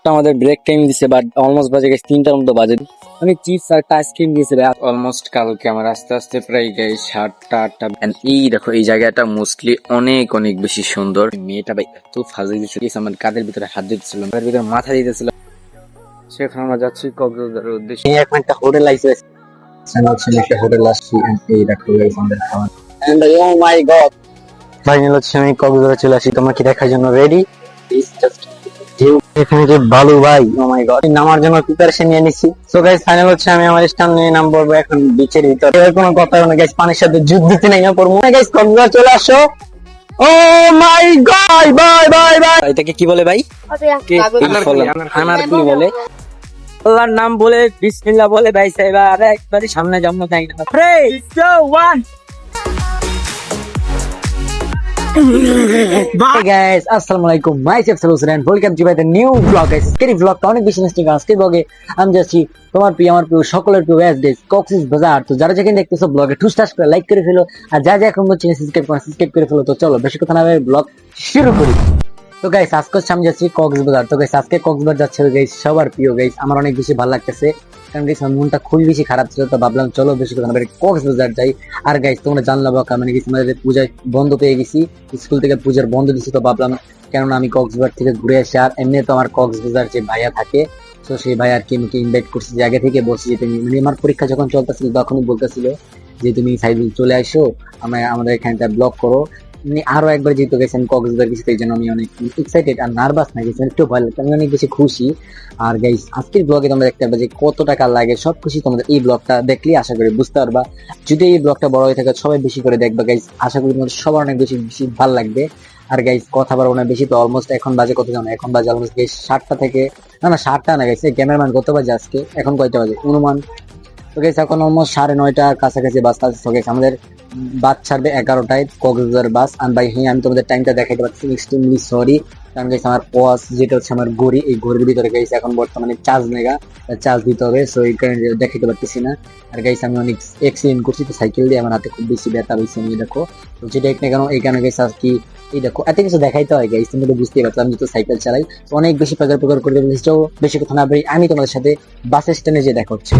আমাদের break time দিছে, but almost বাজে গেছে 3টার মতো বাজে। আমি চিপস আর একটা আইসক্রিম দিয়েছি ভাই। অলমোস্ট কালকে আমার আস্তে আস্তে প্রায় গাই 7টা 8টা। এই দেখো এই জায়গাটা মোস্টলি অনেক অনেক বেশি সুন্দর। মেয়েটা ভাই এত ফাজে দিচ্ছিল, আমার কাদের ভিতরে হাত দিতেছিল, কাদের ভিতরে মাথা দিতেছিল। সেখানে আমরা যাচ্ছি কক্সবাজারের উদ্দেশ্যে। এখন একটা হোটেল আইসে, একটা হোটেল আসছি। এই দেখো গাইস আমাদের খাবার। And oh my god, final হচ্ছে আমি কক্সবাজারে চলে আসি। তোমরা কি দেখার জন্য রেডি? এখানে যে বালু ভাই, ও মাই গড, নামার জন্য প্রিপারেশন নিয়ে নিছি। সো গাইস ফাইনাল হচ্ছে আমি আমার স্টান নিয়ে নামবো এখন বিচের ভিতরে। এর কোনো কথা না গাইস, পানির সাথে যুদ্ধ দিতে নাই না পড়বো না গাইস। কক্সবাজার চলে আসো। ও my god, bye bye bye. এটাকে কি বলে ভাই? আনারকুলি বলে। আল্লাহর নাম বলে বিসমিল্লাহ বলে ভাই সাহেব আর একবারে সামনে যাবো তাই না। 3 2 1। Hey guys, আসসালামু আলাইকুম। মাইসেলফ সালুসেন and welcome to my new blog guys. এই ব্লগটা অনেক বেশি ইন্টারেস্টিং। আজকের ব্লগে আমি যাচ্ছি তোমার প্রিয় আমার প্রিয় সকলের প্রিয় ওয়েস্ট কক্সবাজার। তো যারা যেখানে দেখতেছো ব্লগে টুস্টাস করে লাইক করে ফেলো, আর যা যা এখন চ্যানেল সাবস্ক্রাইব করে ফেলো। তো চলো বেশি কথা না বলে ব্লগ শুরু করি। তো গাইস আজকে আমি যাচ্ছি কক্সবাজার। তো গাইস আজকে কক্সবাজার যাচ্ছে গাইস সবার প্রিয় গাইস, আমার অনেক বেশি ভালো লাগতেছে কারণ গাইস আমার মনটা খুবই বেশি খারাপ ছিল। তো ভাবলাম চলো বেশি কথা না বলে কক্সবাজার যাই। আর গাইস তোমরা জানলা বাকা মানে গেছি আমাদের পূজায় বন্ধ পেয়ে গেছি, স্কুল থেকে পূজার বন্ধ দিছি। তো ভাবলাম কেননা আমি কক্সবাজার থেকে ঘুরে আসি। আর এমনি তো আমার কক্সবাজার যে ভাইয়া থাকে, তো সেই ভাই আর কি আমাকে ইনভাইট করছে যে আগে থেকে বলছি যে তুমি মানে আমার পরীক্ষা যখন চলতেছিল তখনই বলতেছিল যে তুমি সাইদুল চলে আসো আমাদের এখানটা ব্লগ করো। আরো একবার যেহেতু গেছেন কক্সবাজার গেছি, এই জন্য আমি অনেক এক্সাইটেড আর নার্ভাস না গেছি, একটু ভয় লাগছে, আমি অনেক বেশি খুশি। আর গাইস আজকের ব্লগে তোমরা দেখতে পাবে যে কত টাকা লাগে সবকিছু তোমাদের এই ব্লগটা দেখলেই আশা করি বুঝতে পারবা। যদি এই ব্লগটা বড় হয়ে থাকে সবাই বেশি করে দেখবা গাইস, আশা করি তোমাদের সবার অনেক বেশি বেশি ভালো লাগবে। আর গাইস কথা বলবো না বেশি, তো অলমোস্ট এখন বাজে কত জানো? এখন বাজে অলমোস্ট গাইস 7টা থেকে না 7টা না গাইস, ক্যামেরাম্যান কত বাজে আজকে, এখন কয়টা বাজে অনুমান? তো গাইস এখন অলমোস্ট 9:30 কাছাকাছি বাস আছে। তো গাইস আমাদের বাস ছাড়বে 11টায় কক্সবাজার বাস। আর ভাই হ্যাঁ আমি তোমাদের টাইমটা দেখাইতে পারছি, এক্সট্রিমলি সরি। কারণ গাইস আমার ওয়াচ যেটা হচ্ছে আমার ঘড়ি, এই ঘড়ির ভিতরে গাইস এখন বর্তমানে চার্জ নেগা, চার্জ দিতে হবে, সো এই কারণে দেখাইতে পারতেছি না। আর গাইস আমি অনেক এক্সিডেন্ট করছি, তো সাইকেল দিয়ে আমার হাতে খুব বেশি ব্যথা হয়েছে। আমি দেখো তো যেটা এক না কেন এই কারণে গাইস আর কি এই দেখো এত কিছু দেখাইতে হয় গাইস, তুমি তো বুঝতেই পারছো আমি যেহেতু সাইকেল চালাই তো অনেক বেশি প্রকার করে বলেছি। তো বেশি কথা না বলি আমি তোমাদের সাথে বাস স্ট্যান্ডে যে দেখা হচ্ছে।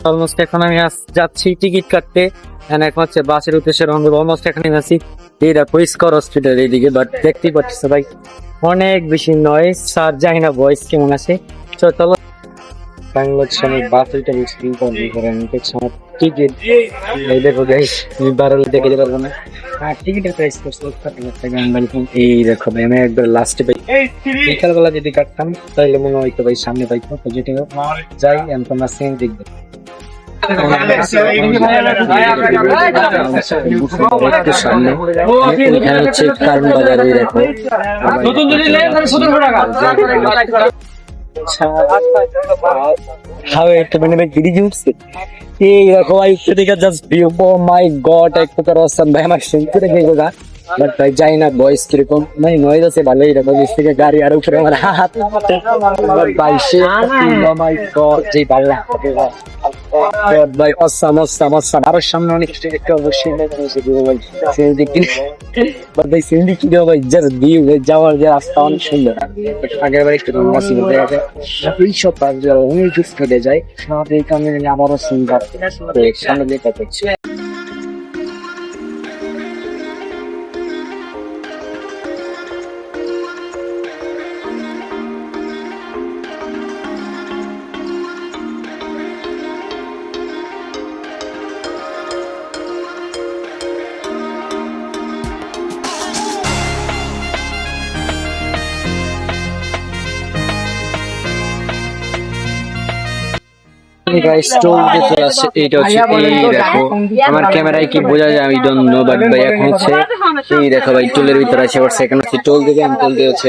অলমোস্ট এখন আমি যাচ্ছি টিকিট কাটতে, এখন হচ্ছে বাসের উদ্দেশ্যে রওনা দেব। অলমোস্ট এখানে আছি এইটা পরিষ্কার হসপিটাল এইদিকে, বাট দেখতেই পাচ্ছি ভাই অনেক বেশি নয়েজ। আর জানি না ভয়েস কেমন আছে। চলো আমি বাসেরটা টিকিট এই দেখো গাইস, তুমি বারোলে দেখে যেতে পারবো না। আর টিকিটের প্রাইস এই দেখো ভাই আমি একবার লাস্টে ভাই বিকালবেলা যদি কাটতাম তাহলে মনে হয়তো ভাই সামনে পাইতো, তো যেটা যাই আমি তোমরা সেম দেখবে। যাই না বয়স কিরকম মানে নয়েজ আছে ভালোই, এরকম থেকে গাড়ি আর উপরে আমার হাত বাইশে যে ভালো ভাই অসাম অসাম অসাম। আরো সামনে অনেক যাওয়ার যে রাস্তা অনেক সুন্দর। আগের বার একটু এইসব কেটে যায় এই কারণে আবারও সুন্দর সামনে দেখা করছে। আমার ক্যামেরায় কি বোঝা যায় আমি ডোন্ট নো, বাট ভাই এখন হচ্ছে এই দেখো ভাই টোলের ভিতরে আছে, সেখানে হচ্ছে টোল দিকে আমি টোল দিয়ে হচ্ছে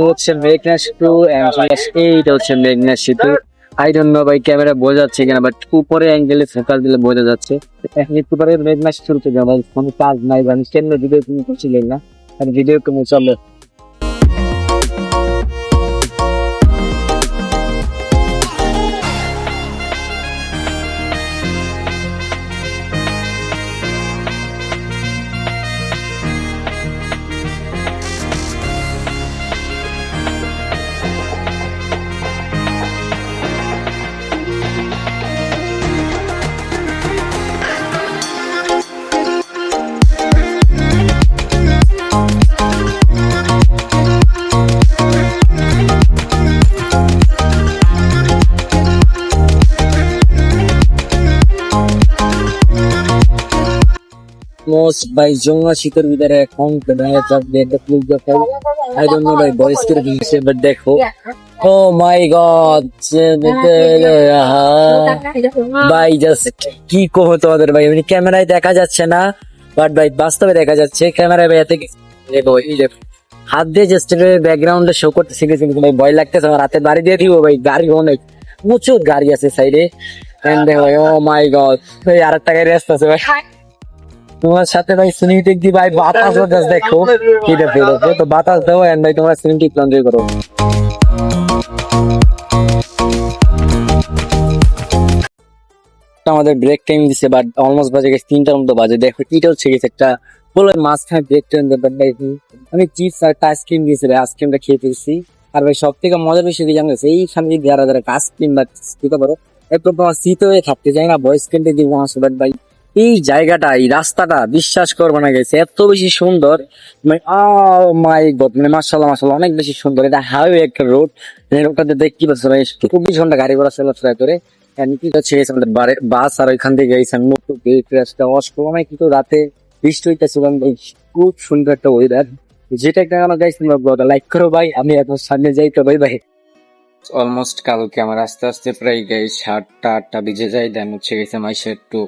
হচ্ছে মেঘনা সেতু এইটা হচ্ছে মেঘনা সেতু। আই ডোন্ট নো ভাই ক্যামেরা বোঝা যাচ্ছে কিনা, বাট উপরে অ্যাঙ্গেলে ফোকাস দিলে বোঝা যাচ্ছে। একটু পরে মেঘনা সেতুতে যাবো, কোনো কাজ নাই বা আমি কেন ভিডিও তুমি করছিলেন না, আর ভিডিও কমে চলো। মোস্ট ভাই জঙ্গা শীতের ভিতরে এখন আই ডোন্ট নো ভাই ভয়েস করে দিয়েছে, বাট দেখো ও মাই গড ভাই, জাস্ট কি কহো তোমাদের ভাই, মানে ক্যামেরায় দেখা যাচ্ছে না, বাট ভাই বাস্তবে দেখা যাচ্ছে। ক্যামেরায় ভাই এত দেখো, এই যে হাত দিয়ে জাস্ট ব্যাকগ্রাউন্ডে শো করতে শিখেছি, কিন্তু ভাই ভয় লাগতেছে আমার, হাতে বাড়ি দিয়ে দিব ভাই, গাড়ি অনেক প্রচুর গাড়ি আছে সাইডে। দেখো ও মাই গড ভাই, আর একটা গাড়ি আসতেছে ভাই তোমার সাথে ভাই। সিনেমেটিক দি ভাই বাতাস বাতাস দেখো, এটা ফেরত তো বাতাস দাও এন্ড ভাই তোমরা সিনেমেটিক এনজয় করো। আমাদের ব্রেক টাইম দিছে, বাট অলমোস্ট বাজে গেছে 3টার মতো বাজে। দেখো এটা হচ্ছে গেছে একটা পোলের মাঝখানে ব্রেক টাইম দেবে। আমি চিপস আর আইসক্রিম দিয়েছি ভাই, আইসক্রিমটা খেয়ে ফেলছি। আর ভাই সব থেকে মজার বিষয় কি জানো, এইখানে যদি যারা যারা আইসক্রিম বা দিতে পারো, একটু তোমার শীত হয়ে থাকতে চাই না, ভয়েস কেন্দ্রে দিব আসো। বাট ভাই এই জায়গাটা, এই রাস্তাটা বিশ্বাস করবো না গেছে এত বেশি সুন্দর, মাই গড, মানে মাশাআল্লাহ মাশাআল্লাহ অনেক বেশি সুন্দর। এটা হাইওয়ে একটা রোড, রোডটাতে দেখ কি বলছে ভাই 24 ঘন্টা গাড়ি ঘোড়া চলাফেরা করে। আমাদের বাস, আর ওইখান থেকে অসময় কিন্তু রাতে বৃষ্টি হইতেছিল। খুব সুন্দর একটা ওয়েদার, যেটা একটা আমার গাইস তোমরা লাইক করো ভাই, আমি এখন সামনে যাই তো ভাই ভাই। অলমোস্ট কালকে আমার আস্তে আস্তে প্রায় গাইস 7টা 8টা বেজে যায়। দেন হচ্ছে গেছে মাইসে একটু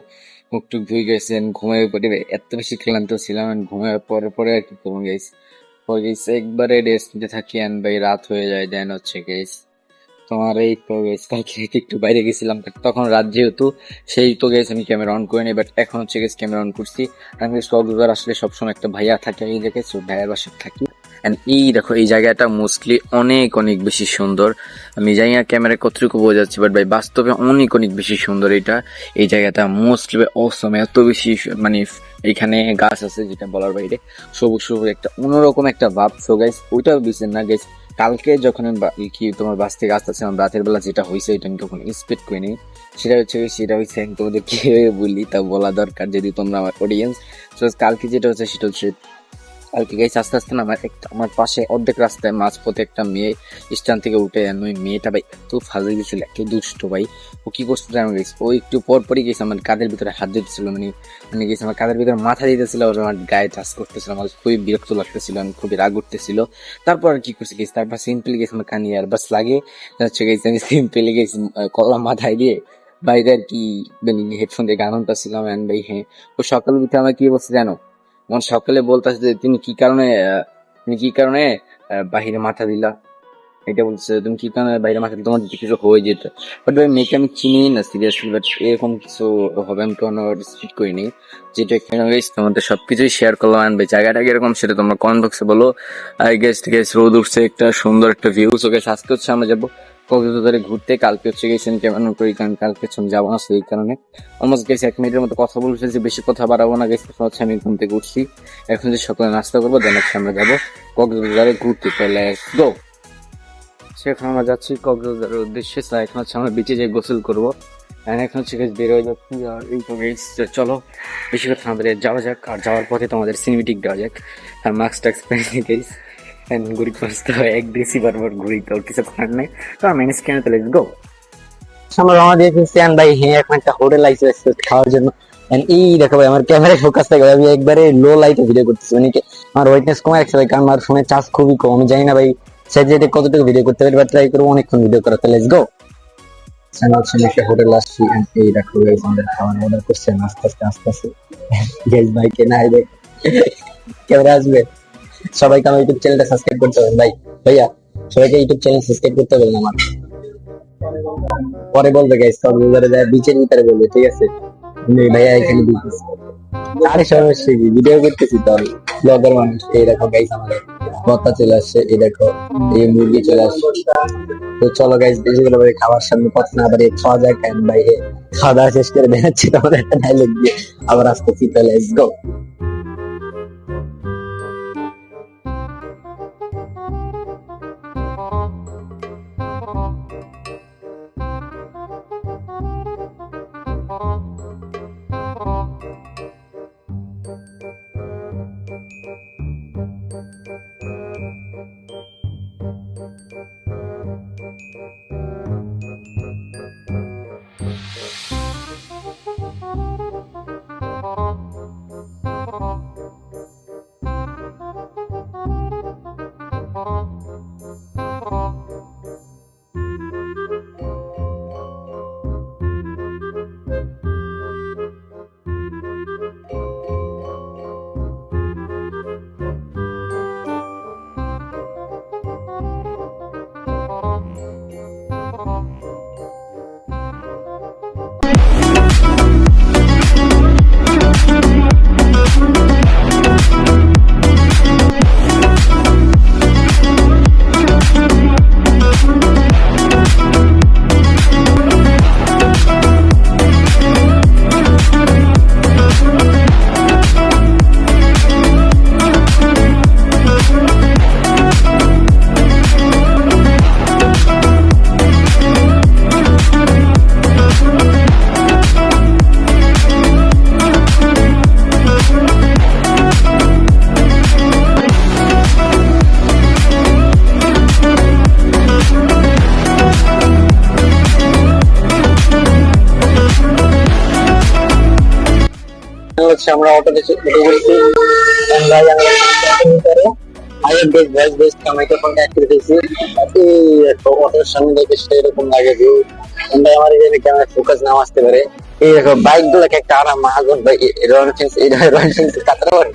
মুখ টুক ধুয়ে গেছেন, ঘুমিয়ে পড়ে এত বেশি ক্লান্ত ছিলাম, ঘুমিয়ে পরে পরে আর কি ঘুমে গেছি। পরে গেছে একবারে রেস্ট নিতে থাকি, অ্যান্ড ভাই রাত হয়ে যায়। দেন হচ্ছে গেস তোমার এই তো গেস কালকে একটু বাইরে গেছিলাম, তখন রাত যেহেতু, সেই তো গেস আমি ক্যামেরা অন করে নিই। বাট এখন হচ্ছে গেস ক্যামেরা অন করছি। আমি কক্সবাজার আসলে সবসময় একটা ভাইয়া থাকে, এই দেখে ভাইয়ার বাসায় থাকি। এন্ড এই দেখো এই জায়গাটা মোস্টলি অনেক অনেক বেশি সুন্দর। আমি জানি না ক্যামেরা কতটুকু বোঝা যাচ্ছে, বাট ভাই বাস্তবে অনেক অনেক বেশি সুন্দর এটা। এই জায়গাটা মোস্টলি অসম, এত বেশি মানে এখানে গাছ আছে যেটা বলার বাইরে, সবুজ সবুজ একটা অন্যরকম একটা ভাব। সো গাইস ওইটা বুঝছেন না গাইস, কালকে যখন কি তোমার বাস থেকে আসতেছিলাম রাতের বেলা, যেটা হয়েছে এটা আমি তখন এক্সপেক্ট করিনি। সেটা হচ্ছে আমি তোমাদের কিভাবে বলি তা বলা দরকার, যদি তোমরা আমার অডিয়েন্স। কালকে যেটা হচ্ছে সেটা হচ্ছে, কালকে গাইছে আস্তে আস্তে না আমার পাশে অর্ধেক রাস্তায় মাঝপথে একটা মেয়ে স্ট্যান্ড থেকে উঠে, ওই মেয়েটা ভাই এত ফাজে গেছিল, এত দুষ্ট ভাই। ও কি করছিল আমি গেছি, ও একটু পর পরই গেছে আমার কাঁধের ভিতরে হাত দিতেছিল, মানে গেছে আমার কাঁধের ভিতরে মাথা দিতেছিল, আর আমার গায়ে টাচ করতেছিল। আমার খুবই বিরক্ত লাগতেছিল, আমি খুবই রাগ উঠতেছিল। তারপর আর কি করছি গেছি, তারপর সিম্পলি গেছে আমার কানে আর বাস লাগে হচ্ছে গেছি, আমি সিম্পলি গেছি কলা মাথায় দিয়ে বাইরে আর কি হেডফোন দিয়ে গান শুনতেছিলাম। অ্যান্ড ভাই হ্যাঁ, ও সকাল উঠে আমার কি বলছে জানো, আমার সকালে বলতেছে যে তুমি কি কারণে বাহিরে মাথা দিলা, এটা বলছে তুমি কি কারণে বাইরে মাথা দিলা, তোমার যদি কিছু হয়ে যেত। বাট ভাই মেয়েকে আমি চিনি না সিরিয়াসলি, বাট এরকম কিছু হবে আমি কোনো এক্সপেক্ট করিনি। যেটা এখানে গেছে তোমাদের সবকিছুই শেয়ার করলাম। অ্যান্ড ভাই জায়গাটা কিরকম সেটা তোমরা কমেন্ট বক্সে বলো। আই গেস ঠিক আছে, রোদ উঠছে, একটা সুন্দর একটা ভিউ। সো গাইস আজকে হচ্ছে আমরা যাবো কক্সবাজারে ঘুরতে। কালকে হচ্ছে গেছেন কেমন করি, কারণ কালকে যাবো না, সেই কারণে অলমোস্ট গেছি 1 মিনিটের মতো কথা বলে ফেলছি, বেশি কথা বাড়াবো না। গেছি হচ্ছে আমি ঘুম থেকে উঠছি, এখন যে সকালে নাস্তা করবো, দেন হচ্ছে আমরা যাবো কক্সবাজারে ঘুরতে। তাহলে গো, সেখানে আমরা যাচ্ছি কক্সবাজারের উদ্দেশ্যে। এখন হচ্ছে আমরা বিচে যেয়ে গোসল করবো, এখন হচ্ছে বের হয়ে যাচ্ছি। আর এই তো চলো বেশি কথা আমাদের যাওয়া যাক, আর যাওয়ার পথে তোমাদের সিনেমেটিক দেওয়া যাক। আর মাস্ক টাক্স গেস ঘুরি খুঁজতে হয়, এক দেশি বারবার ঘুরি, তো কিছু করার নাই, তো আমি ম্যানেজ কেন। তাহলে গো, আমরা রওনা দিয়ে ফেলছি। অ্যান্ড ভাই হ্যাঁ, এখন একটা হোটেল আইসে খাওয়ার জন্য। And এই দেখো ভাই আমার ক্যামেরায় ফোকাস থাকে, আমি একবারে লো লাইটে ভিডিও করতেছি, মানে আমার ওয়েটনেস কমে যাচ্ছে ভাই, কারণ আমার ফোনের চার্জ খুবই কম। আমি জানি না ভাই সেজে কতটুকু ভিডিও করতে পারি, বাট ট্রাই করবো অনেকক্ষণ ভিডিও করা। তাহলে লেটস গো। একটা হোটেল আসছি, and এই দেখো গাইস আমাদের খাবার অর্ডার করছে আস্তে আস্তে আস্তে আস্তে। গাইস ভাই কে না আইবে ক্যামেরা আসবে, সবাইকে আমার ইউটিউব চ্যানেলটা সাবস্ক্রাইব করতে হবে ভাই। ভাইয়া সবাইকে ইউটিউব চ্যানেল সাবস্ক্রাইব করতে বলুন আমার। পরে বলবে গাইস, কক্সবাজারে যায় বিচের ভিতরে বলবে, ঠিক আছে? ভাইয়া এখানে বিচ। আরে সমস্যা কি, ভিডিও করতেছি তো আমি, ব্লগার মানুষ। এই দেখো গাইস, আমাদের ভর্তা চলে আসছে, এই দেখো এই মুরগি চলে আসছে। তো চলো গাইস, বেশি করে ভাই খাবার সামনে পথ না বাড়িয়ে খাওয়া যায়, কেন বাইরে খাওয়া দাওয়া শেষ করে বেরোচ্ছি তোমাদের একটা ডায়লগ দিয়ে আবার আসতেছি। তাহলে লেটস গো। হচ্ছে আমরা অটোতে উঠে পড়ছি। আগের বেশ ভয়েস বেস মাইক্রোফোনটা অ্যাড করে দিয়েছি। এই দেখো অটোর সামনে দেখে সেরকম লাগে ভিউ। আমার এখানে ক্যামেরা ফোকাস নাও আসতে পারে। এই দেখো বাইক গুলোকে একটা আরাম মাহাজন ভাই রয়্যাল এনফিল্ড, এই রয়্যাল এনফিল্ড কাতার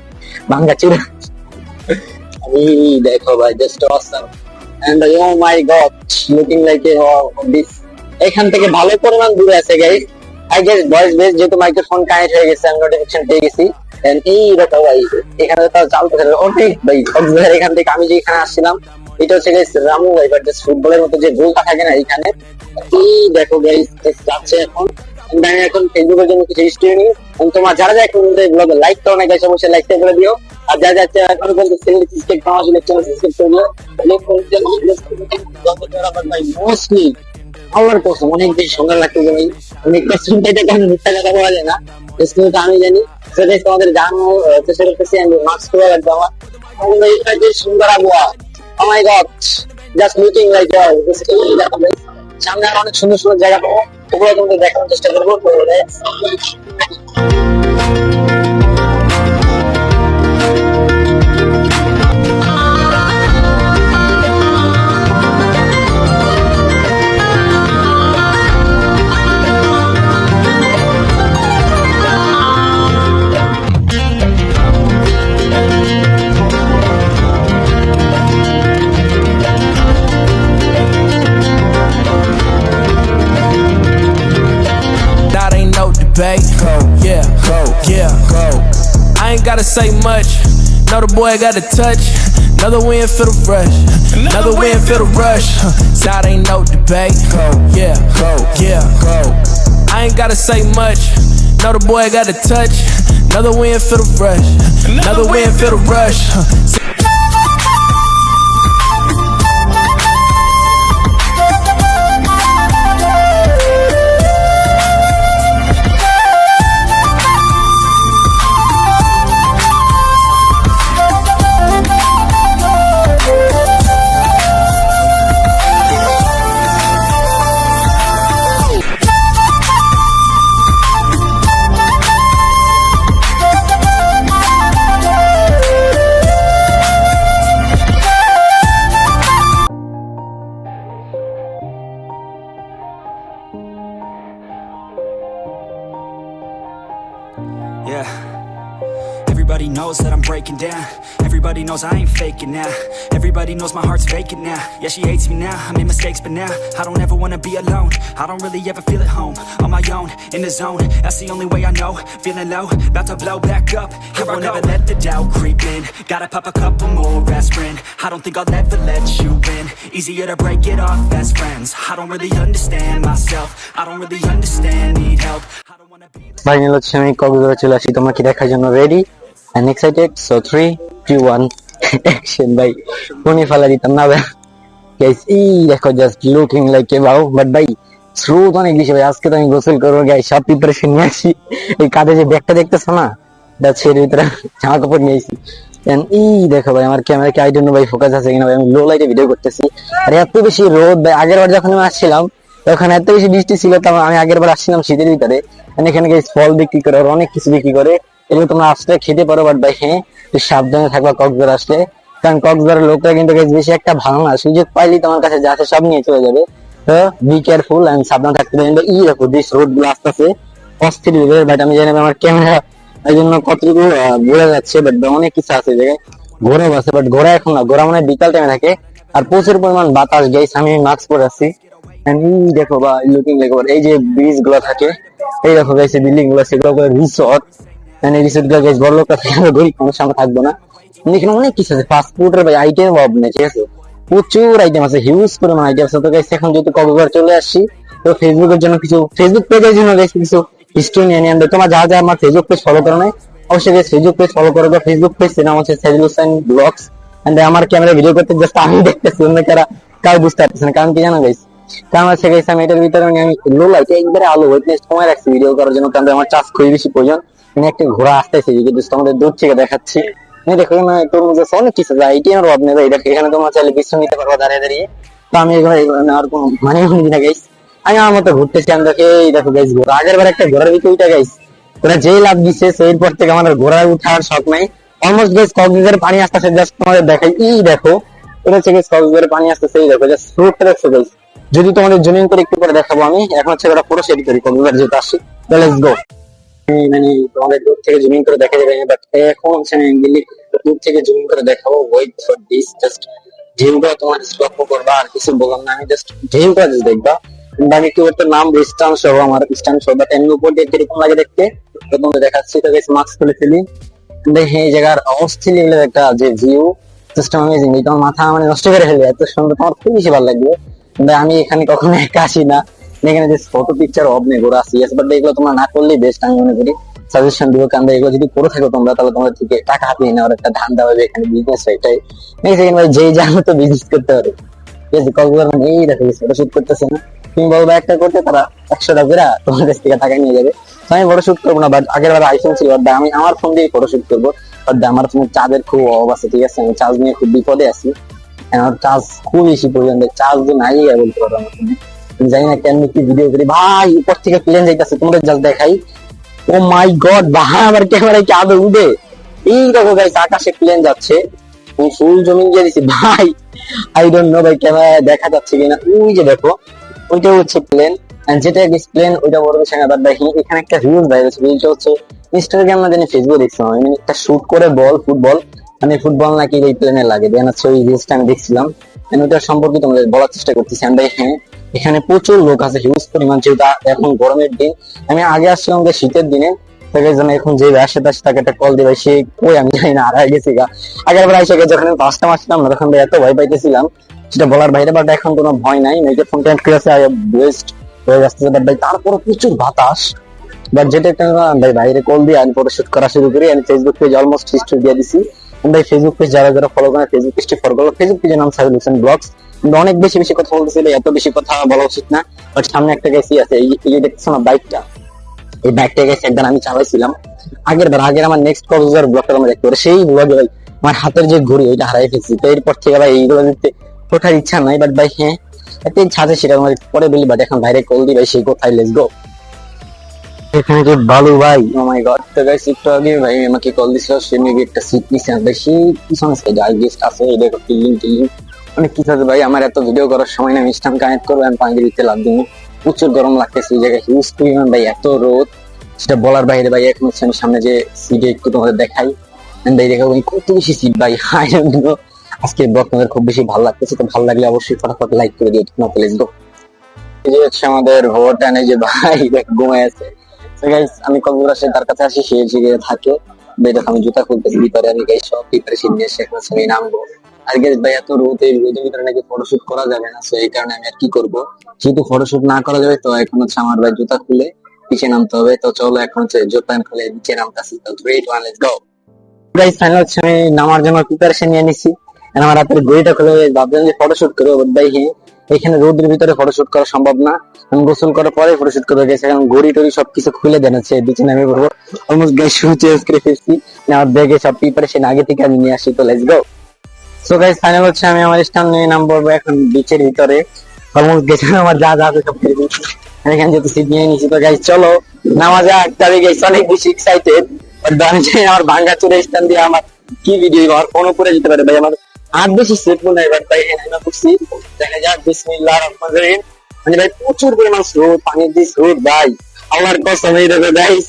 ভাঙ্গা চুরা। এই দেখো ভাই, just awesome. And oh my god, looking like a this. এখান থেকে ভালো পরিমাণ দূরে আছে guys. I guess voice base যেহেতু মাইক্রোফোন কানেক্ট হয়ে গেছে, আমি নোটিফিকেশন পেয়ে গেছি। এই দেখো ভাই, এখানে তো চালতে থাকে অনেক ভাই। কক্সবাজার এখান থেকে আমি যেখানে আসছিলাম, এটা হচ্ছে গাইস রামু ভাই, বাট ফুটবলের মতো যে গোলটা থাকে না এখানে। এই দেখো গাইস যাচ্ছে এখন। আমি এখন ফেসবুকের জন্য কিছু স্টোরি নিই। তোমার যারা যারা এখন ব্লগে লাইক করো না গাইস, অবশ্যই লাইকটা করে দিও। আর যা যাচ্ছে এখন বলতে চ্যানেল সাবস্ক্রাইব করা হলে চ্যানেল সাবস্ক্রাইব করে দিও। মোস্টলি আল্লাহর কসম অনেক বেশি সুন্দর লাগতে ভাই। অনেক শুনতে কেন মিথ্যা কথা বলা যায় না, তো আমি জানি সেটাই তোমাদের জানো। চেষ্টা করতেছি আমি মাস্ক করে রাখবো আমার। এটা যে সুন্দর আবহাওয়া, ও my god, just looking like সামনে আর অনেক সুন্দর সুন্দর জায়গা পাবো, ওগুলো তোমাদের দেখানোর চেষ্টা করবো। That ain't no debate. Yeah, yeah. I ain't gotta say much. Know the boy got a touch. Another win for the rush. Another win for the rush. That ain't no debate. Yeah, yeah. I ain't gotta say much. Know the boy got a touch. Another win for the rush. Another win for the rush. Everybody knows that I'm breaking down. Everybody knows I ain't faking now. Everybody knows my heart's vacant now. Yeah, she hates me now, I made mistakes but now I don't ever wanna be alone. I don't really ever feel at home. On my own, in the zone, that's the only way I know. Feeling low, about to blow back up. I won't ever let the doubt creep in. Gotta pop a couple more aspirin. I don't think I'll ever let you in. Easier to break it off best friends. I don't really understand myself. I don't really understand, need help. I don't wanna be final হচ্ছে আমি কক্সবাজারে চলে আসি তোমাকে দেখার জন্য ready and excited so 3 2 1 action ভাই কোনি ফালা দিতাম না গাইস এই দেখো জাস্ট লুকিং লাইক এ বাউ বাট ভাই স্রোত অনেক বেশি ভাই আজকে তো আমি গোসল করবো গাইস সব প্রিপারেশন নিয়ে আসি এই কাঁধে যে ব্যাগটা দেখতেছো না দ্যাটস এর ভিতরে জামা কাপড় নিয়েছি এন্ড এই দেখো ভাই আমার ক্যামেরা কি আই ডোন্ট নো ভাই ফোকাস আছে কিনা ভাই আমি লো লাইটে ভিডিও করতেছি আর এত বেশি রোদ ভাই আগের বার যখন আমি আসছিলাম তখন এত বেশি বৃষ্টি ছিল তো আমি আগের বার আসছিলাম শীতের ভিতরে এখানে গাইস ফল বিক্রি করে আর অনেক কিছু বিক্রি করে এগুলো তোমরা আসলে খেতে পারো বাট ভাই হ্যাঁ একটু সাবধানে থাকবা কক্সবাজার আসলে কারণ কক্সবাজারের লোকরা কিন্তু গাইস বেশি একটা ভালো না সুযোগ পাইলেই তোমার কাছে যা আছে সব নিয়ে চলে যাবে তো বি কেয়ারফুল এন্ড সাবধান থাকতে হবে এই দেখো দিস রোড গুলো আসতেছে অস্থির বাট আমি জানি না আমার ক্যামেরা এই জন্য কতটুকু বোঝা যাচ্ছে বাট অনেক কিছু আছে এই জায়গায় ঘোড়া আছে বাট ঘোড়া এখন না ঘোড়া মানে বিকাল টাইমে থাকে আর প্রচুর পরিমাণ বাতাস গাইস আমি মাস্ক পরে আছি And এই দেখো বা লুকিং লাইক এই যে ব্রিজ গুলো থাকে এই দেখো গাইস এই বিল্ডিং গুলো সেগুলো করে রিসর্ট এন্ড এই রিসর্ট গুলো গাইস বড় লোকটা থেকে গরিব কোনো সামনে থাকবো না এখানে অনেক কিছু আছে ফাস্ট ফুডের ভাই আইটেম অভাব নেই ঠিক আছে প্রচুর আইটেম আছে হিউজ পরিমাণ আইটেম আছে তো গাইস এখন যেহেতু কক্সবাজার চলে আসছি তো ফেসবুকের জন্য কিছু ফেসবুক পেজের জন্য গাইস কিছু হিস্ট্রি নিয়ে নিয়ে তোমার যা যা আমার ফেসবুক পেজ ফলো করো না অবশ্যই গাইস ফেসবুক পেজ ফলো করো ফেসবুক পেজ নাম হচ্ছে সাইদুল হোসেন ব্লগস এন্ড আমার ক্যামেরা ভিডিও করতে জাস্ট আমি দেখতেছি অন্য কাউ বুঝতে পারতেছে না কারণ কি জানো গাইস কারণ হচ্ছে গাইস আমি এটার ভিতরে আমি লো লাইটে একবারে আলো ওয়েটনেস কমায় রাখছি ভিডিও করার জন্য কারণ আমার চার্জ খুবই বেশি প্রয়োজন আমি একটা ঘোড়া আসতেছি কিন্তু তোমাদের দূর থেকে দেখাচ্ছি আমি দেখো না তরমুজ আছে অনেক কিছু আইটি আমার অভাব নেই ভাই দেখো এখানে তোমরা চাইলে বিশ্রাম নিতে পারবা দাঁড়িয়ে দাঁড়িয়ে তো আমি এগুলো আর কোনো মানে হইনি না গাইস আমি আমার মতো ঘুরতেছি আমি দেখো এই দেখো গাইস ঘোড়া আগের বার একটা ঘোড়ার ভিতরে উঠে গাইস ওরা যেই লাভ দিচ্ছে এরপর থেকে আমার ঘোড়ায় উঠার শখ নাই অলমোস্ট গাইস কক্সবাজারে পানি আসতেছে জাস্ট তোমাদের দেখাই এই দেখো এটা হচ্ছে গাইস কক্সবাজারে পানি আসতেছে এই দেখো জাস্ট ফ্রুটটা দেখছো গাইস যদি তোমাদের জুমিং করে একটু পরে দেখাবো আমি এখন হচ্ছে ওটা পুরো শেড করি কক্সবাজার যেহেতু আসি লেটস গো মানে তোমাদের দূর থেকে জুমিং করে দেখা যাবে বাট এখন হচ্ছে আমি দিল্লি দূর থেকে জুমিং করে দেখাবো ওয়েট ফর দিস জাস্ট ঢেউটা তোমার লক্ষ্য করবা আর কিছু বললাম না আমি জাস্ট ঢেউটা জাস্ট দেখবা আমি কি ওটার নাম স্টান সহ আমার স্টান সহ বাট এমনি উপর দিয়ে কিরকম লাগে দেখতে তো তোমাদের দেখাচ্ছি তো গাইস মাস্ক খুলে ফেলি দেখে এই জায়গার অস্থির লেভেলের একটা যে ভিউ জাস্ট অ্যামেজিং এই তোমার মাথা মানে নষ্ট করে ফেলবে এত সুন্দর তোমার খুব বেশি ভালো লাগবে আমি এখানে কখনো একা আসি না এখানে যে ফটো পিকচার অব নেই ঘোরা আসি বাট এগুলো তোমরা না করলেই বেস্ট আমি মনে করি সাজেশন দিব কারণ এগুলো যদি করে থাকো তোমরা তাহলে তোমাদের থেকে টাকা হাতিয়ে নেওয়ার একটা ধান্দা হবে এখানে বিজনেস এটাই সেকেন্ড ভাই যেই জানো তো বিজনেস করতে পারে ঠিক আছে কক্সবাজার মানে এই দেখো ফটো শুট করতেছে না তুমি বলবা একটা করতে তারা 100 টাকা করে তোমার কাছ থেকে টাকা নিয়ে যাবে আমি ফটো শুট করবো না বাট আগের বার আইফোন ছিল বাট আমি আমার ফোন দিয়ে ফটো শুট করবো বাট আমার ফোনের চার্জের খুব অভাব আছে ঠিক আছে আমি চার্জ নিয়ে খুব বিপদে আছি আমার চার্জ খুব বেশি প্রয়োজন চার্জ যে নাই বলতে পারবো আমার ফোনে জানি না কেন কি ভিডিও করি ভাই উপর থেকে প্লেন যাইতেছে তোমাদের জাস্ট দেখাই ও মাই গড ভাই আমার ক্যামেরায় কি আদৌ উঠে এই দেখো গাইস আকাশে প্লেন যাচ্ছে আমি ফুল জমিন দিয়ে দিছি ভাই আই ডোন্ট নো ভাই ক্যামেরা দেখা যাচ্ছে কিনা ওই যে দেখো ওইটা হচ্ছে প্লেন যেটা প্লেন ওইটা বড় বিষয় না বাট দেখি এখানে একটা রিলস ভাইরাল হচ্ছে রিলসটা হচ্ছে ইনস্টাগ্রাম না জানি ফেসবুকে দেখছিলাম আমি একটা শুট করে ফুটবল মানে ফুটবল নাকি এই প্লেনে লাগে দেন হচ্ছে ওই রিলসটা আমি দেখছিলাম আমি ওটার সম্পর্কে তোমাদের বলার চেষ্টা করতেছি আমি হ্যাঁ এখানে প্রচুর লোক আছে হিউজ পরিমাণ যেহেতু এখন গরমের দিন আমি আগে আসছিলাম যে শীতের দিনে তাকে যেন এখন যে আসে তাকে একটা কল দিবে সে কই আমি জানি না হারাই গেছি গা আগের বার এসে যখন আমি ফার্স্ট টাইম আসছিলাম না তখন এত ভয় পাইতেছিলাম সেটা বলার বাইরে বাট এখন কোনো ভয় নাই মেয়েকে ফোন টেন্ট করেছে বেস্ট হয়ে যাচ্ছে বাট ভাই তারপরে প্রচুর বাতাস বাট যেটা একটা ভাই বাইরে কল দিয়ে আমি ফটো শুট করা শুরু করি আমি ফেসবুক পেজ অলমোস্ট হিস্ট্রি দিয়ে দিছি ভাই ফেসবুক পেজ যারা যারা ফলো করে ফেসবুক পেজটি ফলো করো ফেসবুক পেজের নাম সাইদুল হোসেন ব্লগস কিন্তু অনেক বেশি কথা বলতেছিল এত বেশি কথা বলা উচিত না বাট সামনে একটা গেছি আছে এই যে দেখছো না বাইকটা এই বাইকটা গেছে একবার আমি চালাইছিলাম আগের আমার নেক্সট কক্সবাজার ব্লগটা আমরা দেখতে পারি সেই ব্লগে ভাই আমার হাতের যে ঘড়ি ওইটা হারাই ফেলছি তো এরপর থেকে ভাই এইগুলো দেখতে ওঠার ইচ্ছা নাই বাট ভাই হ্যাঁ একটা ইচ্ছা আছে সেটা আমার পরে বলি বাট এখন বাইরে কল দিই ভাই সেই কোথায় লেটস গো এখানে যে বালু ভাই ও মাই গড তো গাইস একটু আগে ভাই আমাকে কল দিছিল সে মেবি একটা সিট নিছে আর বেশি পিছনে সাইডে আর গেস্ট আছে এই দেখো টিলিং অনেক কিছু আছে ভাই আমার এত ভিডিও করার সময় না আমি স্ট্যান্ড কানেক্ট করবো আমি পানি দিতে লাভ দিন প্রচুর গরম লাগতেছে ওই জায়গায় হিউজ পরিমাণ ভাই এত রোদ সেটা বলার বাইরে ভাই এখন হচ্ছে আমি সামনে যে সিটে একটু তোমাদের দেখাই ভাই দেখো ভাই কত বেশি সিট ভাই, আজকে ব্লগ তোমাদের খুব বেশি ভালো লাগতেছে, তো ভালো লাগলে অবশ্যই ফটাফট লাইক করে দিও। তোমরা প্লিজ গো। এই যে হচ্ছে আমাদের ভোটান, এই যে ভাই দেখো ঘুমায় আছে। তো গাইস আমি কক্সবাজার আসে তার কাছে আসি, সে যে থাকে ভাই দেখো আমি জুতা খুলতেছি ভিতরে, আমি গাইস সব প্রিপারেশন নিয়ে এসে এখন আমি নামবো। আর গাইস ভাই এত রোদ, এই রোদের ভিতরে নাকি ফটোশুট করা যাবে না, তো এই কারণে আমি আর কি করবো, যেহেতু ফটোশুট না করা যাবে তো এখন হচ্ছে আমার ভাই জুতা খুলে নিচে নামতে হবে। তো চলো এখন হচ্ছে জুতা খুলে নিচে নামতেছি। তো 3 2 1 লেটস গো। গাইস ফাইনাল হচ্ছে আমি নামার জন্য প্রিপারেশন নিয়ে নিছি। আর আমার হাতের ঘড়িটা খুলে ভাবলাম যে ফটোশুট করবো, বাট ভাই হ্যাঁ এখানে রোদের ভিতরে ফটোশুট করা সম্ভব না, আমি গোসল করার পরে ফটোশুট করবো। গেছে এখন ঘড়ি টড়ি সবকিছু খুলে দেন হচ্ছে নিচে নামে পড়বো। অলমোস্ট গাইস শু চেঞ্জ করে ফেলছি, আমার ব্যাগে সব প্রিপারেশন আগে থেকে আমি নিয়ে আসি। তো let's go. So guys final হচ্ছে আমি আমার স্টান নিয়ে নামবো এখন বিচের ভিতরে। অলমোস্ট গেছে আমার যা যা আছে সব করে দিয়েছি, এখানে যেহেতু সিট নিয়ে নিয়েছি। তো গাইস চলো নামা যাক। তবে গাইস অনেক বেশি এক্সাইটেড, আমার ভাঙ্গা চুরে স্টান দিয়ে আমার কি ভিডিও আমার ফোন উপরে যেতে পারে ভাই, আমার আর বেশি সেফ মনে হয়। বাট ভাই হ্যাঁ করছি, দেখা যাক। বিসমিল্লাহির রহমানির রহিম। মানে ভাই প্রচুর পরিমাণ স্রোত, পানির যে স্রোত ভাই, আল্লাহর কসম। এই দেখো গাইস,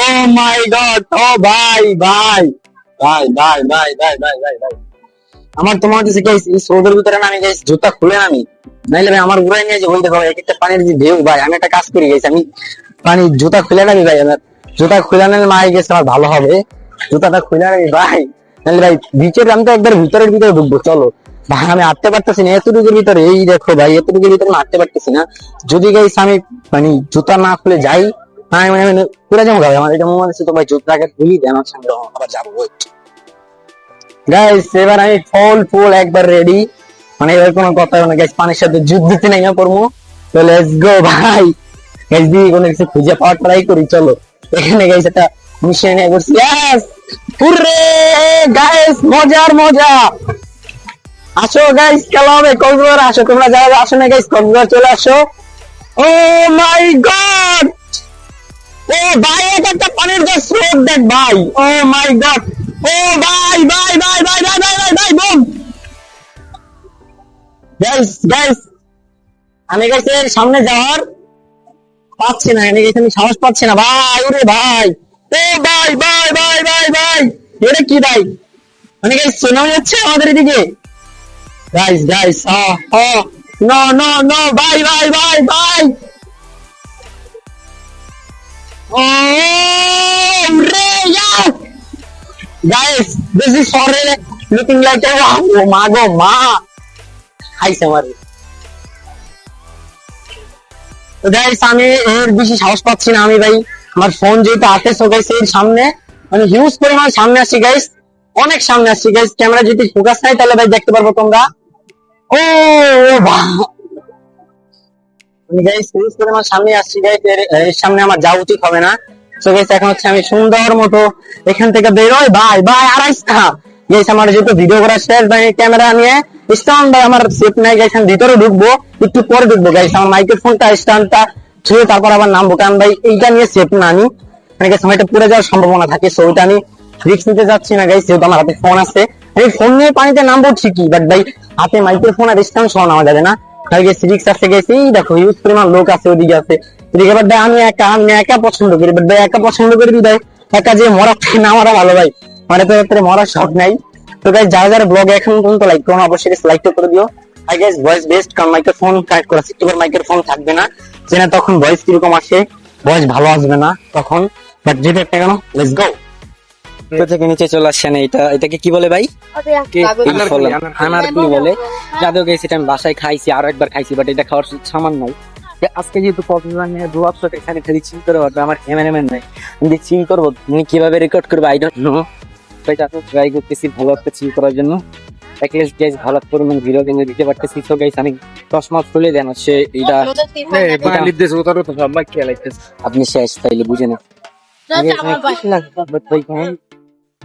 ও মাই গড, ও ভাই ভাই ভাই ভাই ভাই ভাই ভাই ভাই ভাই আমার তোমার কাছে গাইস এই স্রোতের ভিতরে না আমি গাইস জুতা খুলে নামি, নাইলে ভাই আমার উড়াই নিয়ে যে বলতে পারো এক একটা পানির যে ঢেউ ভাই। আমি একটা কাজ করি গাইস, আমি পানি জুতা খুলে নামি ভাই, আমার জুতা খুলে নিলে মাই গেছে আমার ভালো হবে, জুতাটা খুলে নামি ভাই। নাহলে ভাই বিচের আমি তো একবার ভিতরে ঢুকবো। চলো ভাই আমি হাঁটতে পারতেছি না এতটুকুর ভিতরে, এই দেখো ভাই এতটুকুর ভিতরে আমি হাঁটতে পারতেছি না। যদি গাইস আমি মানে জুতা না খুলে যাই, আমি মানে পুরো যাবো ভাই। আমার এটা মনে হচ্ছে তো ভাই জুতাটাকে খুলি দেয় আমার সঙ্গে আবার যাবো। গাইস এবার আমি ফুল একবার রেডি, মানে এবার কোনো কথা হবে না গাইস, পানির সাথে যুদ্ধ দিতে নাই না করবো। তো লেটস গো ভাই, গাইস দিয়ে কোনো কিছু খুঁজে পাওয়ার ট্রাই করি। চলো এখানে গাইস একটা মিশন নিয়ে করছি। ইয়েস হুররে গাইস, মজার মজা। আসো গাইস খেলা হবে কক্সবাজার, আসো তোমরা যারা আসো না গাইস কক্সবাজার চলে আসো। ও মাই গড, ও ভাই এটা একটা পানির যে স্রোত দেখ ভাই, ও মাই গড, ও ভাই ভাই ভাই ভাই ভাই ভাই ভাই ভাই বুম। গাইস গাইস আমি গাইস এর সামনে যাওয়ার পাচ্ছি না, আমি গাইস আমি সাহস পাচ্ছি না ভাই। ওরে ভাই, ও ভাই ভাই ভাই ভাই ভাই, এটা কি ভাই, মানে গাইস সুনামি হচ্ছে আমাদের এদিকে। Guys guys no no no ভাই ভাই ভাই ভাই, ও রে ইয়াস guys, this is sorry looking like a oh ma go ma hi samari. তো গাইস আমি এর বেশি সাহস পাচ্ছি না, আমি ভাই আমার ফোন যেহেতু আছে সো গাইস এর সামনে মানে হিউজ পরিমাণ সামনে আসছি গাইস, অনেক সামনে আসছি গাইস। ক্যামেরা যদি ফোকাস নাই তাহলে ভাই দেখতে পারবো তোমরা। ও আমি গাইস হিউজ পরিমাণ সামনে আসছি গাইস, এর সামনে আমার যাওয়া উচিত হবে না। সো গাইস এখন হচ্ছে আমি সুন্দর মতো এখান থেকে বেরোই ভাই ভাই। আড়াইটা গাইস আমার যেহেতু ভিডিও করা শেষ ভাই, ক্যামেরা নিয়ে স্ট্যান্ড ভাই আমার সেট নাই গাইস, আমি ভিতরে ঢুকবো একটু পরে ঢুকবো গাইস। আমার মাইক্রোফোনটা স্ট্যান্ডটা ছুঁয়ে তারপর আবার নামবো, কারণ ভাই এইটা নিয়ে সেট না আমি, মানে গাইস সময়টা পড়ে যাওয়ার সম্ভাবনা থাকে। সো ওইটা আমি রিস্ক নিতে যাচ্ছি না গাইস, যেহেতু আমার হাতে ফোন আছে। আমি ফোন নিয়ে পানিতে নামবো ঠিকই, বাট ভাই হাতে মাইক্রোফোন আর স্ট্যান্ড সহ নামা যাবে না, তাই গেছি রিক্স আছে গেছি। এই দেখো ইউজ পরিমাণ লোক আছে ওদিকে আছে এদিকে, বাট ভাই আমি একা পছন্দ করি, বাট ভাই একা পছন্দ করি ভাই একা যে মরা না মরা ভালো ভাই, মানে তো এর মরার শখ নাই। তো গাইস যারা যারা ব্লগ এখন পর্যন্ত লাইক করো অবশ্যই লাইক করে দিও। আই গেস ভয়েস বেস্ট, কারণ মাইক্রোফোন কানেক্ট করা সিকিউর মাইক্রোফোন থাকবে না, যে না তখন ভয়েস কিরকম আসে, ভয়েস ভালো আসবে না তখন। বাট যেটা একটা কেন লেটস গো। থেকে নিচে চলে আসছে না, এটাকে কি বলে ভাই? আনারকুলি বলে। যাদের গেছি এটা আমি বাসায় খাইছি, আরো একবার খাইছি, বাট এটা খাওয়ার সামান নাই। আজকে যেহেতু কক্সবাজার নিয়ে দু বছর এখানে খালি চিল করে পারবে, আমার ক্যামেরাম্যান নাই, আমি চিল করবো কিভাবে রেকর্ড করবো আই ডোন্ট নো। ট্রাই করতেছি ভালো একটা চিল করার জন্য, অ্যাটলিস্ট গাইস ভালো পরিমাণ ভিডিও কিন্তু দিতে পারতেছি। তো গাইস আমি চশমা খুলে দেন হচ্ছে এটা আপনি শেষ তাইলে বুঝে না।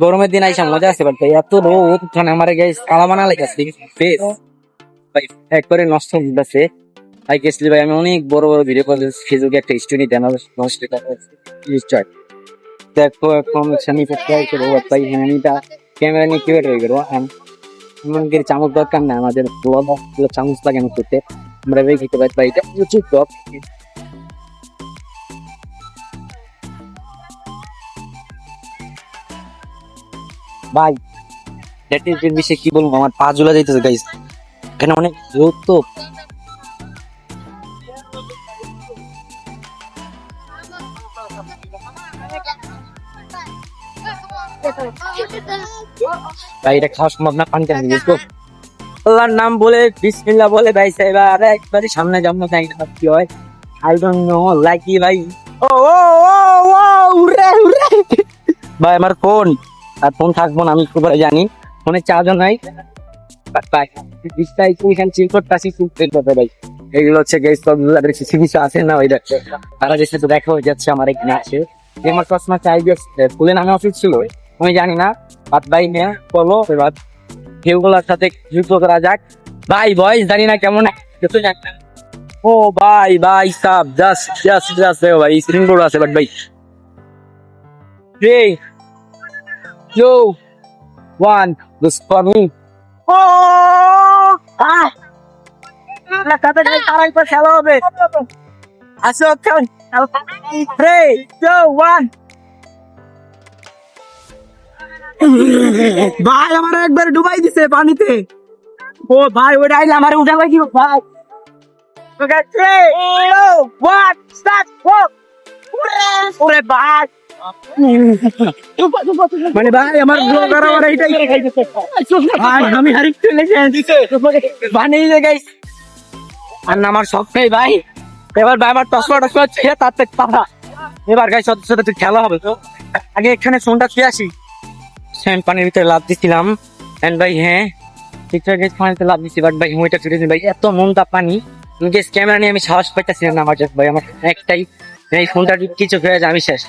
গরমের দিন আইসা মজা আছে, বাট ভাই এত রোদ আমার গাইস কালা বানা লাগাছে ফেস ভাই একবারে নষ্ট হয়ে যাচ্ছে। আই গেসলি ভাই আমি অনেক বড় বড় ভিডিও করে ফেসবুকে একটা স্টোরি দেন নষ্ট স্টার্ট দেখো এখন শনি ট্রাই করবো ভাই। হ্যাঁ ক্যামেরা নিয়ে কিভাবে ট্রাই করবো, আমাদের চামচ দরকার না, আমাদের চামচ লাগানো করতে আমরা ভাই খেতে পারি ভাই। এটা প্রচুর টপ ভাই ডেটের বিষয়ে কি বলবো, আমার পা ঝুলা যাইতেছে গাইস, এখানে অনেক রোদ তো। ভাই এটা খাওয়া সম্ভব না, পানি টানি দিস তো। আল্লাহর নাম বলে বিসমিল্লাহ বলে ভাই সাহেব আর একবারে সামনে যাবো না, কি হয় আই ডোন্ট নো লাইক ভাই। ও ও ও উরে উরে ভাই আমার ফোন আর ফোন থাকবো না, আমি খুব ভালো জানি, ফোনে চার্জও নাই। ভাই বিস্তারিত এখানে চিল করতেছি ভাই, এগুলো হচ্ছে গেস্ট কিছু আছে না ওই তারা যে সাথে দেখা হয়ে যাচ্ছে আমার এখানে আছে, যে আমার কসমা চাই ফুলে নামে অফিস ছিল আমি জানি না, বাদ ভাই নিয়ে বলো এবার কেউগুলোর সাথে যুদ্ধ করা যাক। ভাই বয়স জানি না কেমন, ও ভাই ভাই সাব জাস্ট জাস্ট জাস্ট ভাই স্ক্রিন বোর্ড আছে বাট ভাই 3 2 1 this for me ও না কাটা যায় তারাই তো খেলা হবে, আসো চল 3 2 1 ভাই আমার একবার ডুবাই দিছে পানিতে, ও ভাই ওটা আইলে আমার উঠাবে কি ভাই। Okay, 3 2 1 start go ওরে ভাই মানে ভাই আমার ব্লগার আমার এইটাই ভাই আমি হারিয়ে চলে গেছি বানিয়ে গাইস, আর আমার স্বপ্নই ভাই এবার ভাই আমার টসলা ছেড়ে তাতে পাড়া, এবার গাইস সত্যি সত্যি খেলা হবে তো। আগে এখানে ফোনটা ছুঁয়ে আসি, স্যান্ড পানির ভিতরে লাভ দিছিলাম এন্ড ভাই হ্যাঁ ঠিকঠাক গেছে পানিতে লাভ দিচ্ছি, বাট ভাই মুইটা ছুটেছি ভাই এত মনটা পানি, গেস ক্যামেরা নিয়ে আমি সাহস পাইতেছিলাম না আমার ভাই, আমার একটাই এই ফোনটা কিছু হয়ে যায় আমি শেষ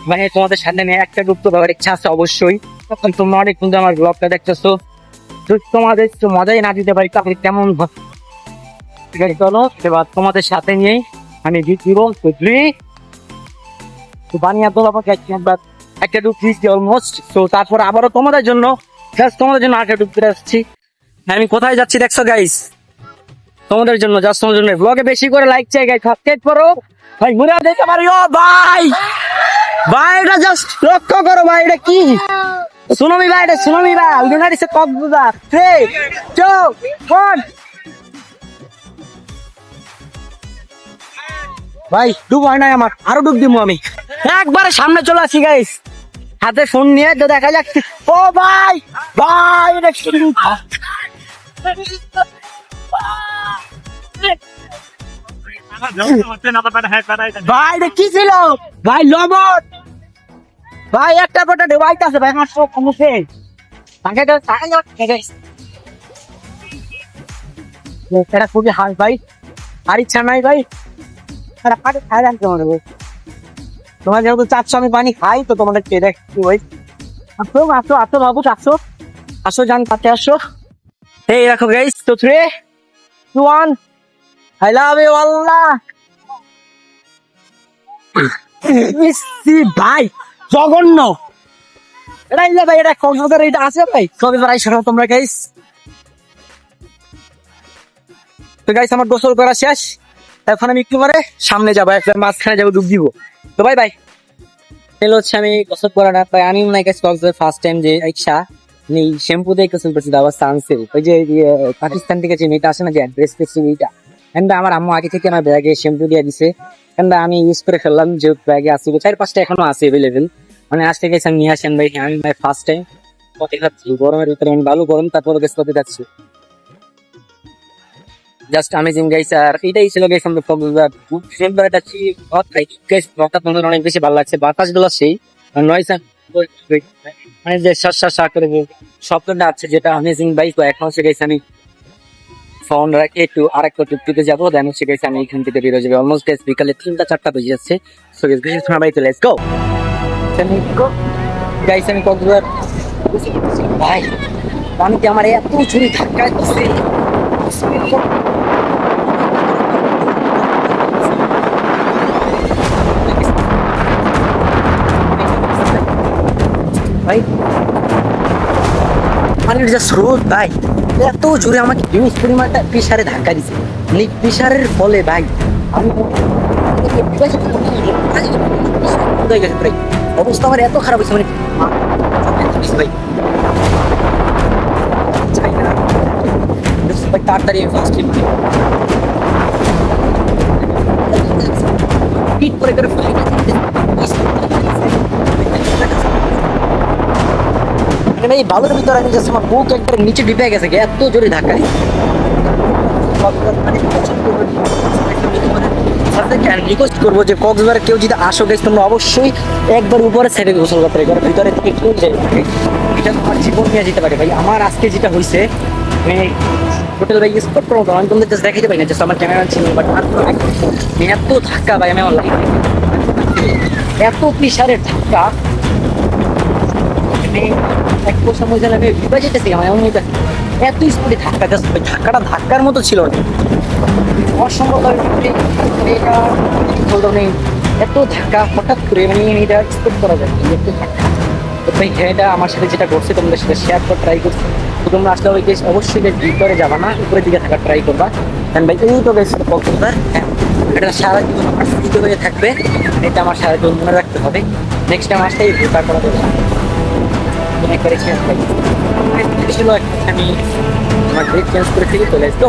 ভাই। তোমাদের সাথে নিয়ে একটা ডুব তো দেওয়ার ইচ্ছা আছে অবশ্যই, তখন তোমরা অনেক কিন্তু আমার ব্লগটা দেখতেছো, তোমাদের তো মজাই না দিতে পারি তাহলে কেমন ঠিক আছে। চলো এবার তোমাদের সাথে নিয়ে আমি দিব তো বানিয়ে তো একটা ডুব দিচ্ছি অলমোস্ট, তো তারপর আবারও তোমাদের জন্য আরেকটা ডুব করে আসছি। আমি কোথায় যাচ্ছি দেখছো গাইস, তোমাদের জন্য জাস্ট তোমাদের জন্য ব্লগে বেশি করে লাইক চাই গাইস, সাবস্ক্রাইব করো ভাই, মুরা দেখতে পারি ও ভাই ভাই এটা জাস্ট লক্ষ্য করো ভাই, এটা কি সুনামি ভাই, এটা সুনামি ভাই ইউনাইটেড স্টেটস কক্সবাজার 3 2 1 ভাই ডুব হয় নাই আমার, আরো ডুব দিব আমি, একবারে সামনে চলে আসি গাইস, হাতে ফোন নিয়ে তো দেখা যাচ্ছে ও ভাই ভাই এটা কি ভাই এটা কি ছিল ভাই, লবণ ভাই একটা পটা ডুবাইতে আছে ভাই, আমার সব কমছে তাকে তো এটা খুবই হাল ভাই, আর ইচ্ছা নাই ভাই তোমার যেহেতু চাচ্ছ আমি পানি খাই তো তোমাদের কে দেখছি ভাই, আসো আসো আসো বাবু আসো আসো জান কাছে আসো, এই দেখো গাইস তো 3 2 1 I love you আল্লাহ ভাই জঘন্য এটা ইলে ভাই, এটা কক্সবাজার এটা আছে ভাই, কবে ভাই শোনো তোমরা গাইস। তো গাইস আমার গোসল করা শেষ, এখন আমি একটু পরে সামনে যাবো, একটা মাঝখানে যাবো ডুব দিব, তো ভাই ভাই এলো হচ্ছে আমি গোসল করা না ভাই, আমি মনে হয় কক্সবাজার ফার্স্ট টাইম যে ইচ্ছা নেই শ্যাম্পু দিয়ে গোসল করছি, আবার সানসিল্ক ওই যে পাকিস্তান থেকে যে মেয়েটা আসে না যে ড্রেস এইটা, এন্ড আমার আম্মু আগে থেকে আমার ব্যাগে শ্যাম্পু দিয়ে দিছে, এন্ড আমি ইউজ করে ফেললাম, যে ব্যাগে আসবে 4-5টা এখনো আছে অ্যাভেলেবেল, মানে আজ থেকে আমি নিয়ে আসেন ভাই, আমি ভাই ফার্স্ট টাইম পথে খাচ্ছি গরমের ভিতরে, মানে ভালো গরম তারপরে গেছে পথে যাচ্ছি, জাস্ট আমেজিং গাইস। আর এটাই ছিল গাইস আমাদের কক্সবাজার খুব সুন্দর একটা গাইস, তোমাদের অনেক বেশি ভালো লাগছে, বাতাসগুলো সেই নয়েজ মানে যে শা করে শব্দটা আছে যেটা আমেজিং ভাই। তো এখন হচ্ছে গাইস আমি ফোন রাখে একটু আরেকটা টুকটুকে যাবো, দেন হচ্ছে গাইস আমি এখান থেকে বেরো যাবে, অলমোস্ট গাইস বিকালে 3টা-4টা বেজে যাচ্ছে, সো গাইস বেশি সময় বাড়িতে লেটস গো গাইস। আমি কক্সবাজার ভাই পানিতে আমার এত ছুরি ধাক্কা দিচ্ছে ভাই, পানির যা স্রোত ভাই এত জোরে আমাকে হিউজ পরিমাণটা প্রেসারে ধাক্কা দিচ্ছে, মানে প্রেসারের ফলে ভাই আমি অবস্থা আমার এত খারাপ হয়েছে, মানে ভাই চাই না ভাই, তাড়াতাড়ি ফার্স্ট ট্রিপ পিট করে করে ফেলে মানে এই বালুর ভিতরে আমি জাস্ট আমার বুক একবার নিচে ডিপে গেছে এত জোরে ধাক্কায়। রিকোয়েস্ট করবো যে কক্সবাজারে কেউ যদি আসো গেছে তোমরা অবশ্যই একবার উপরে সাইডে গোসল করতে পারে, ভিতরে থেকে কেউ যায় না। এটা তোমার জীবন নিয়ে যেতে পারে ভাই। আমার আজকে যেটা হয়েছে হোটেল ভাই স্পট করবো আমি তোমাদের জাস্ট দেখাতে পারি না, জাস্ট আমার ক্যামেরা ছিল বাট এত ধাক্কা ভাই আমি আমার লাইফ এত প্রেশারের ধাক্কা এক বছর মধ্যে আমি বিবাহ যেতেছি আমার এমন মধ্যে এত স্পিডে ধাক্কা জাস্ট ধাক্কাটা ধাক্কার মতো ছিল না, অসম্ভব। এটা এত ধাক্কা হঠাৎ করে মানে এটা এক্সপেক্ট করা যায় এত ধাক্কা। তো ভাই এটা আমার সাথে যেটা করছে তোমাদের সাথে শেয়ার করে ট্রাই করছি। তো তোমরা আসলে ওই দেশ অবশ্যই ভিতরে যাবা না, উপরের দিকে থাকার ট্রাই করবা। কারণ ভাই এই তো গেছে কক্সবাজার, হ্যাঁ এটা সারা জীবন আমার স্মৃতি হয়ে থাকবে, এটা আমার সারা জীবন মনে রাখতে হবে। নেক্সট টাইম আসলে এই ভিউটা করা যাবে একবারে শেয়ার করি ছিল আমি আমার ড্রেস চেঞ্জ করে থেকে চলে আসতো।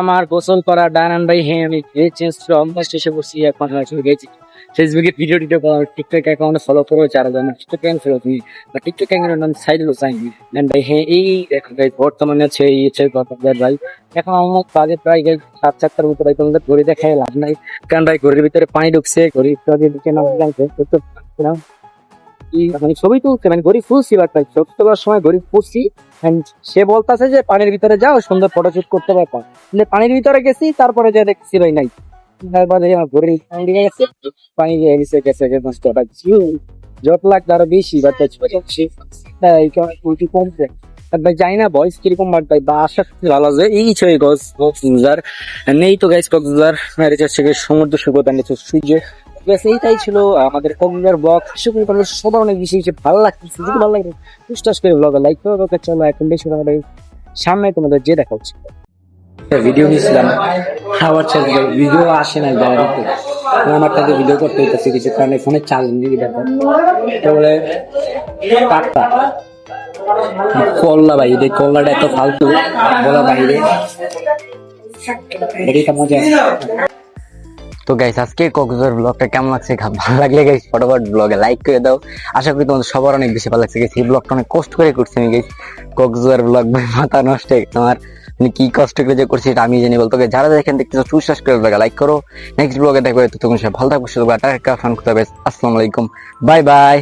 আমার গোসল করা ডান ভাই, হ্যাঁ আমি চেঞ্জ করে অলমোস্ট এসে বসি, এখন চলে গেছি ফেসবুকে ভিডিও টিডিও করা, টিকটক অ্যাকাউন্টে ফলো করো 4000 টিকটক অ্যাকাউন্ট ফলো তুমি বা টিকটক অ্যাকাউন্টের নাম সাইড হলো সাইন দেন ভাই। হ্যাঁ এই দেখো ভাই বর্তমানে আছে এই হচ্ছে ভাই এখন আমার কাজে প্রায় 7-4টার মতো ভাই, তোমাদের ঘড়ি দেখায় লাভ নাই কারণ ভাই ঘড়ির ভিতরে পানি ঢুকছে, ঘড়ি দিকে নাম জানছে মানে ছবি তুলছে মানে ঘড়ি ফুলছি বাট ভাই ছবি তোলার সময় ঘড়ি ফুলছি সে বলতেছে যে পানির ভিতরে যাও সুন্দর ফটোশুট করতে পারবা, কিন্তু পানির ভিতরে গেছি তারপরে যে দেখছি ভাই নাই, তারপরে ঘড়ি গেছে পানি দিয়ে গেছে গেছে নষ্ট যত লাগতো আরো বেশি বাট উল্টি কমছে ভাই। জানি না ভয়েস কিরকম বাট ভাই বা আশা করছি ভালো আছে। এই ছয় কক্সবাজার নেই তো গাইস, কক্সবাজার সমুদ্র সৈকত নিচে সূর্য এইটাই ছিল আমাদের কক্সবাজার ব্লগ। সবার অনেক বেশি ভালো লাগতেছে, যদি ভালো লাগে পুস্টাস করে ব্লগে লাইক করো। চলো এখন বেশি সামনে তোমাদের যে দেখা হচ্ছে ভিডিও নিয়েছিলাম আবার ভিডিও আসে না গ্যালারিতে, আমার তাদের ভিডিও করতে হইতেছে কিছু কারণে ফোনে চার্জ নিয়ে দেখা বলে কাটটা কল্লা ভাই, এই কল্লাটা এত ফালতু বলা বাইরে এটা মজা। তো গাইস আজকে কক্সবাজার ব্লগটা কেমন লাগছে, ভালো লাগলে গাইস ফটোফট ব্লগে লাইক করে দাও। আশা করি তোমাদের সবার অনেক বেশি ভালো লাগছে গাইস। এই ব্লগটা অনেক কষ্ট করে করছি আমি গাইস, কক্সবাজার ব্লগ মাথা নষ্ট তোমার মানে কি কষ্ট করে যে করছি এটা আমি জানি বলতো। যারা এখান দেখতেছো সুশ্বাস করে লাইক করো। নেক্সট ব্লগে দেখবে, তখন সব ভালো থাকবো, শুধু টাকা ফান করতে হবে। আসসালামু আলাইকুম, বাই বাই।